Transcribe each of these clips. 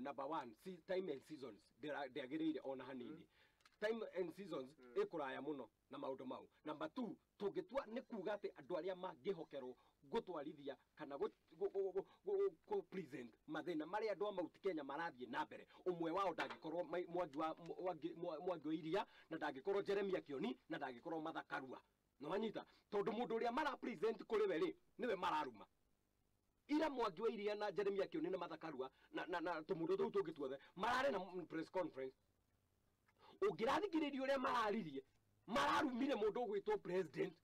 number one, time and seasons they agreed on hanini. Time and seasons ekuraya muno na maundu mau. Number two, tugitua ni kuga ati andu aria mangihokero gutwarithia kana go present mathina maria andu amauti Kenya marathie na mbere. Umwe wao ndagikorwo mwangi iria na ndagikorwo Jeremia Kioni na ndagikorwo Mathakarua. No anyita tondu mundu uria mara present kuri we ri niwe mararuma. Ira mwangi iria na Jeremia Kioni na Mathakarua na tumundo tou tungi tuothe marare na press conference. Ugirathikiriria uria mararirie mararumire mundu gwitwo president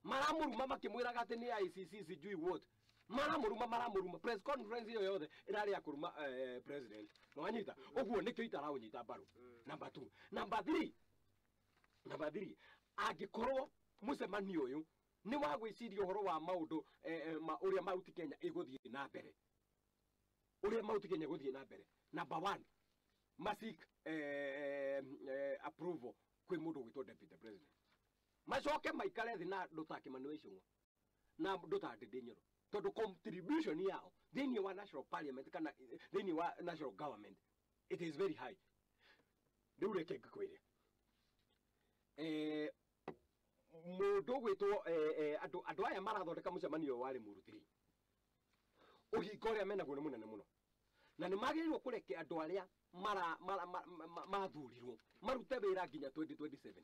maramuruma makimwiraga ati ni ICC sijui what maramuruma press conference iyo yothe irari ya kuruma president no anyita uguo nikyo itara unyita baru. Number 2. Number 3 agikorwo mucemanio uyu ni wa gwiciria uhoro wa maundu uria mauti Kenya iguthie na mbere Number 1 masik approval kwi mundu gwitwo deputy president macoke maikare thi na ndutakimanuation na ndutandindinyoro tondu contribution yao thini wa national parliament kana thini wa national government it is very high. Riu reke ngakwire mundu gwitwo andu aya marathondeka mucemanio wa Limuru 3 uhinga uria menaguo ni munene muno na ni magirirwo kureke andu aria mathurirwo marute wira nginya 2027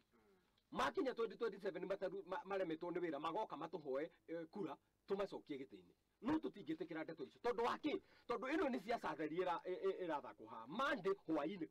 makinya 2027 maremetwo ni wira magoka matuhoe kura tumacokie gitini no tutingitikira ndeto icio tondu waki tondu ino ni siasa theri irathakwo ha mande hwaini.